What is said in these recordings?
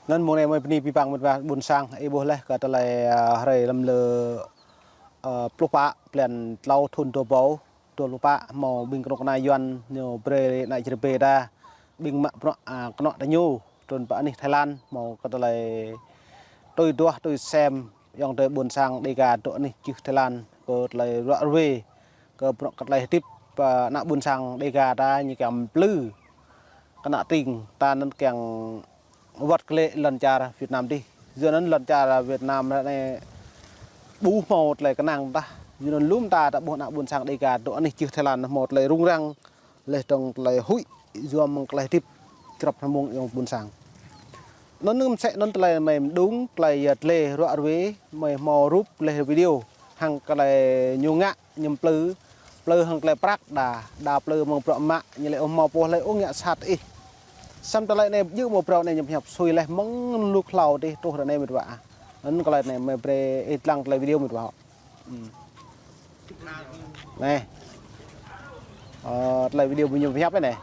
nên mùa này mới đi pi bằng một và buồn sang ấy bố lấy cả tờ lại hay làm lờ plop á liền lau thun tua báu tua lúp á màu bình công này yuan nhiều bre này chỉ bê ra bình mạ con nọ đã nhu rồi bạn này Thái Lan màu cả tờ lại tôi xem dòng tới buồn sang đi cả chỗ này chứ Thái Lan rồi lại rõ về cái lại tiếp nạ buồn sang đi cả ta như kèm lư cái nạ tình ta nên kèm vật lệ lần trà Việt Nam đi giờ nó lần trà là Việt Nam này bú một lại cái nàng ta giờ nó lúm ta đã buồn nạ buồn sang đi cả chỗ này chứ Thái Lan một lại rung răng lại trong lại hụi giờ mình lại tiếp chập tham mông dòng buồn sang nó sẽ nó lại mềm đúng lại lệ rõ về mày mò rúp lệ video hàng cái này nhiều ngã nhầm plư hàng cái prak đà plư mong pro mạ như lại ôm mò po lại ôm ngã sạt ý xong tới lại này giữ một pro này nhập nhập xuôi lại mong lúc lầu đi tôi ở đây một vạ nó cái này mày pre ít lăng lại video một vạ này lại video bao nhiêu nhập đấy này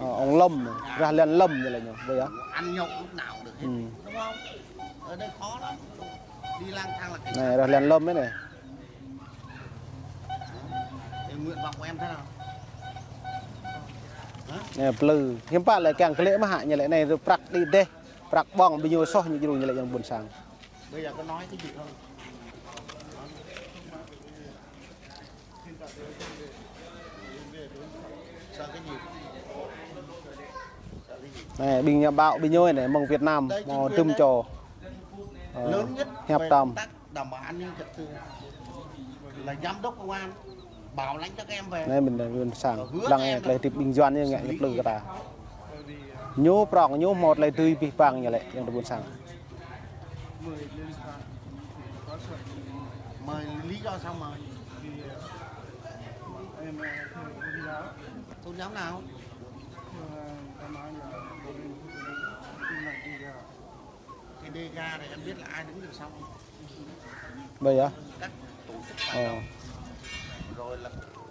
ông Lâm ra lên Lâm như là nhiều bây giờ ăn nhậu lúc nào được hết, đúng không? Ở đây khó lắm, đi lang thang là cái này ra lên Lâm đấy này. Nguyện vọng của em thế nào? Nè plư, hiếm bạn lại càng cái lễ mà hạ như lễ này rồi prak đi đây, prak bong bao nhiêu so như lễ yang buồn sang. Bây giờ có nói cái gì không? Sợ cái gì? Này bình nhà bạo bình nhôi này mong Việt Nam mò trùm trò lớn nhất hẹp về tầm đảm bảo an ninh trật tự là giám đốc công an bảo lãnh cho các em về. này mình buồn sang đang lại tiếp bình doan như ngại nhập lư cả nhô prong nhô một lại tươi bị băng như lệ yang buồn sang. Mời lý do sao mời? Tôn giáo nào? Cái DEGA này em biết là ai đứng được sau không? Bây giờ Các tổ chức phản động. Rồi là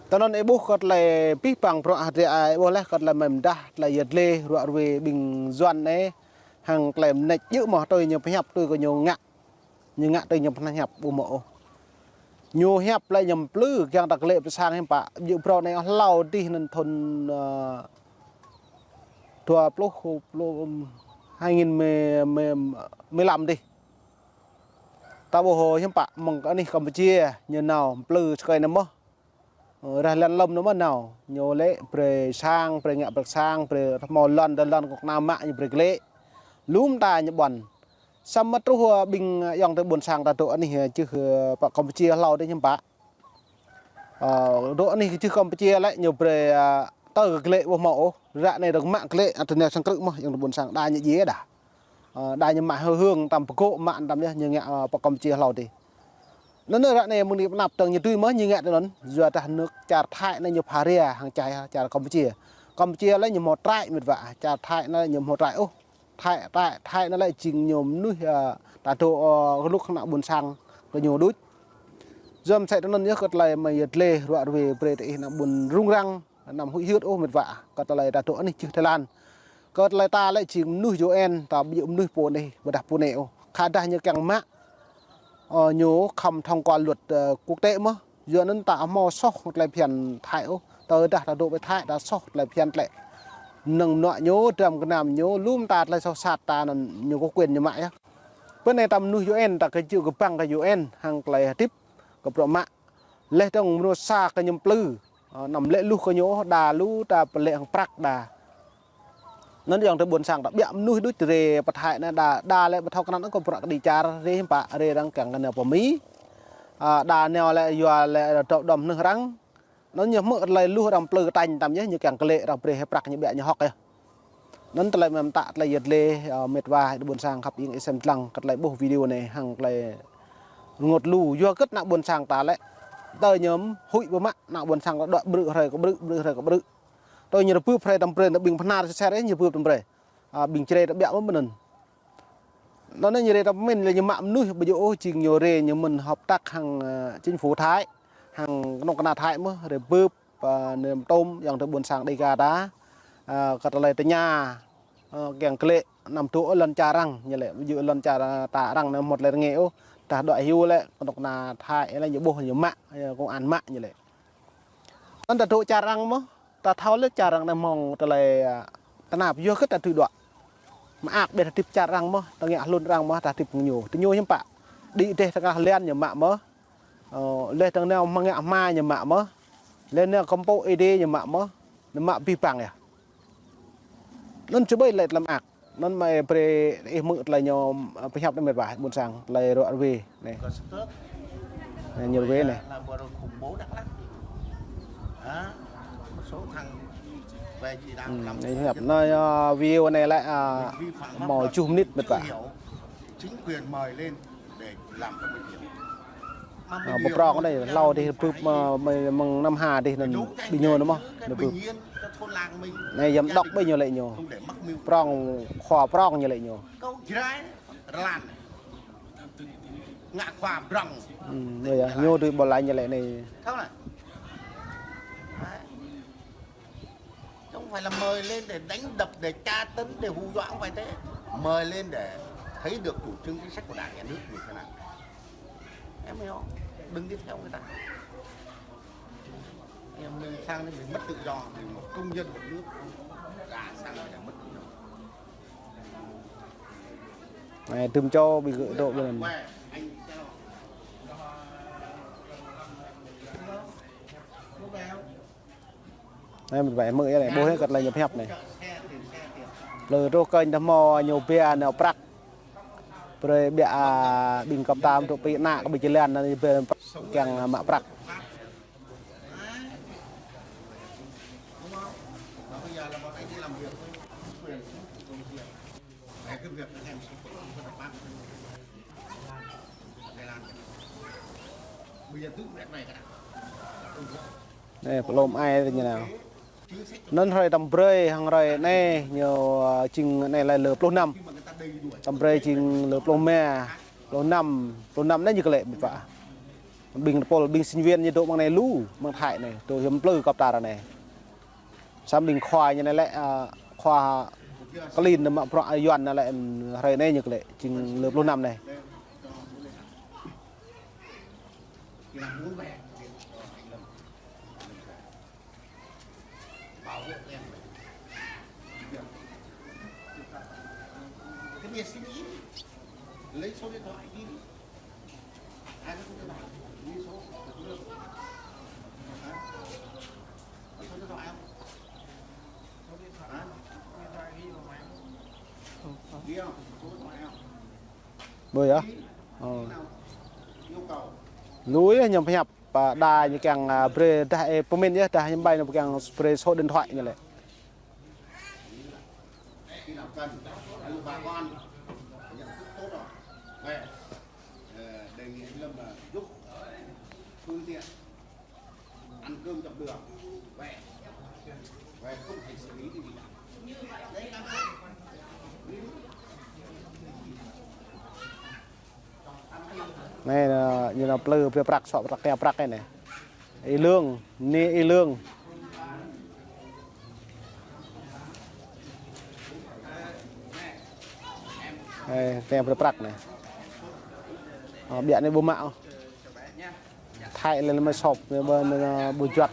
tao nói bố khát lại pi bằng pro hạt ai bố lại khát là mềm đa là giật lê rồi về bình doan này hàng lại nạch giữ mà tôi nhiều phải nhập tôi có nhiều ngạ tôi nhiều phải nhập bộ mộ nhiều hẹp lại nhầm plư càng đặc lệ sang em bạ dự pro này lâu đi nên thôn thua plô 2015 đi ta bộ hồ em bạ mong cái này Campuchia như nào plư cái nấm mơ ra lên lâm nó mà nào nhiều lệ pre sang pre ngạ bậc sang pre mò lần cuộc nam mạ như pre lệ lúm ta như bẩn xong mất trôi bình dòng tới buồn sang ta độ này chứ bạc Campuchia lâu đấy nhưng bạ độ này chứ Campuchia lại nhiều pre tơ lệ bộ mẫu ra này được mạng lệ internet sang cự mà dòng buồn sang đa như dế đã đa như mạ hơi hương tầm cộ mạng tầm như ngạ bạc Campuchia lâu thì nó nơi ra này mình đi nạp tầng như tuy mới như ngạ đó giờ ta nước trà thải này nhiều Paria hàng trà Campuchia lấy nhiều một trại một vạ trà thải nó nhiều một trại ô thải nó lại chỉnh nhiều núi ta chỗ lúc nào buồn sang có nhiều đút dâm sẽ nó nhớ cất lại mày lê rồi về về thì nó buồn rung răng nằm hụi hướt ô một vạ cất lại ta chỗ này chứ Thái Lan cất lại ta lại chỉnh núi Joen ta bị núi Pôn này và đặt Pôn nẹo khá đa như càng mạ nhớ không thông qua luật quốc tế mà giờ nên tạo mò sóc lại phiền thải ô tới đặt độ với thải đã sóc lại phiền lại nâng nọ nhớ trầm cái nam nhớ lúm ta lại sau sạt ta là nhớ có quyền như mãi á bên này tầm nuôi UN ta cái chịu cái băng cái UN hàng lại tiếp cái pro mạ lệ trong nó xa cái nhầm plư nằm lệ lu cái nhớ đà lu ta lệ hàng prak đà nó dòng tới buồn sang đã biệm nuôi đuôi từ bật hại nó đà lại bật thao cái nó có bật đi char rê bạ rê đang càng cái nào của Mỹ đà nèo lại vừa lại trộn đầm nương răng nó nhiều mỡ lại lu đầm plư tanh tầm nhé như càng cái lệ đầm rê hay prak như bẹ như học kìa nó lại mềm tạ lại giật lê mệt vai buồn sang khắp những xem lăng cắt lại bộ video này hàng lại ngột lù do cất nặng buồn sang ta lại tơi nhóm hụi bố mắt nặng buồn sang có đoạn bự rồi có bự tôi như là bự phải đầm bể nó bình phana xe đấy như bự đầm bể bình chơi đã bẹo mất mình nó như đây đầm mình là như mạm nuôi bây giờ chỉ nhiều rê như mình hợp tác hàng chính phủ Thái hàng nông cana Thái mới để bự niềm tôm dòng từ buồn sang đây gà đá cắt lại tới nhà kèn lệ nằm tụ lần trà răng như lệ ví dụ lần trà tà răng là một lần nghèo ta đợi hưu lệ còn độc là thai là nhiều bố nhiều mạng cũng ăn mạng như lệ anh ta tụ trà răng mà ta tháo lết trà răng này mong ta lại ta nạp vô khất ta tự đoạn mà ác biệt là tiếp trà răng mà ta nghe luôn răng mà ta tiếp nhiều ta nhô hiếm bạ đi đây ta lên nhiều mạng mà lên tầng nào mang ngạ ma nhiều mạng mà lên nào compo ed nhiều mạng mà mạng pi bằng à nên chú bây lại làm ác nên mà pre mượn lại nhiều phải học đến mệt vải buồn sang lại rồi về này nhiều về này là vừa rồi khủng bố Đắk Lắk đó, một số thằng về chỉ đang làm nhập nơi video này lại mò chùm nít mệt vải chính quyền mời lên để làm cho mình bọc rong ở đây lau thì bụp mừng năm hà thì là bị nhồi đúng không? bình yên cho thôn làng mình này dám đọc bây nhiêu lệ nhồi prong khò prong như lệ nhồi câu trái lan ngạ khỏa rong bây giờ nhồi từ bỏ lại như lệ này không này không phải là mời lên để đánh đập để tra tấn để hù dọa, không phải thế, mời lên để thấy được chủ trương chính sách của đảng nhà nước như thế nào, em hiểu không? Đừng đi theo người ta. Em mình sang đây mình mất tự do, mình một công dân một nước cả sang đây là mất tự do. này từng cho bị gỡ độ bên này. Đây mình phải mượn cái này bôi hết cật lại nhập hẹp này. Lừa rô kênh đâm mò nhiều bia nào prak. Rồi bia bình cầm tam tụ bị nạ có bị chơi lên này về càng mạ prak. Bây giờ là bọn anh đi làm việc với cái việc em sẽ rất là bác Thái Lan. Bây giờ tức mẹ này cả. Đây lôm ai thì như nào nên rồi tầm bơi hàng rồi này nhiều chừng này là lửa plô năm tầm bơi chừng lửa plô me plô năm đấy như cái lệ bị vạ bình pol bình sinh viên như độ bằng này lú bằng thải này tôi hiếm plư cọp tà này sam bình khoai như này lại khoa clean mà pro yuan lại rồi này như cái lệ chừng lửa plô năm này bảo hộ em cái việc xin ý lấy số điện thoại đi ai có số điện thoại ghi số số điện thoại không số điện thoại ghi vào máy ghi không số điện thoại không bơi á yêu cầu núi nhầm nhập đài như càng pre đài pomen nhé đài nhầm bay nó càng pre số điện thoại như này khi nào cần đưa bà con nhận thức tốt rồi về đề nghị Lâm là giúp phương tiện ăn cơm dọc đường về không thể xử lý gì đấy cam kết. này như là plơ pre prak sọ prak này y lương ni y lương này tem pre prak này biện này bố mạo thay lên mới sọp bên bùi chuột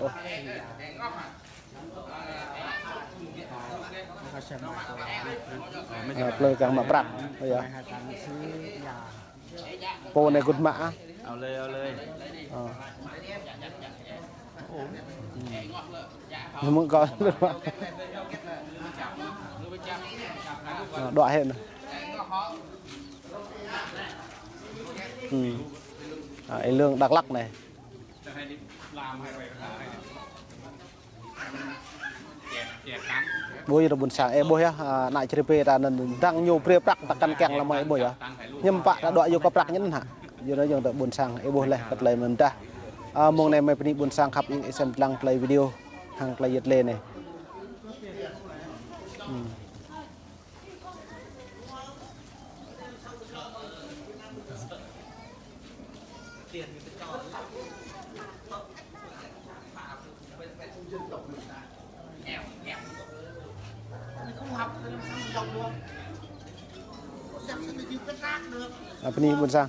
plơ càng mà prak bây giờ cô này cột mãเอาเลย มึงcó đoạn hết này lương Đắk Lắk này bôi rồi buồn sáng bôi á nãy chơi pe ta nên đang nhiều pre prak ta căn keng là mấy bôi á nhưng bạn đã đoạn vô có prak nhẫn hả giờ nó dùng tới buồn sáng bôi này cất lại mình ta mong này mấy bên buồn sáng khắp những xem lăng play video hàng play giật lên này không học thì làm sao mình dọc được xem sẽ được cất rác được. Bên này buôn sang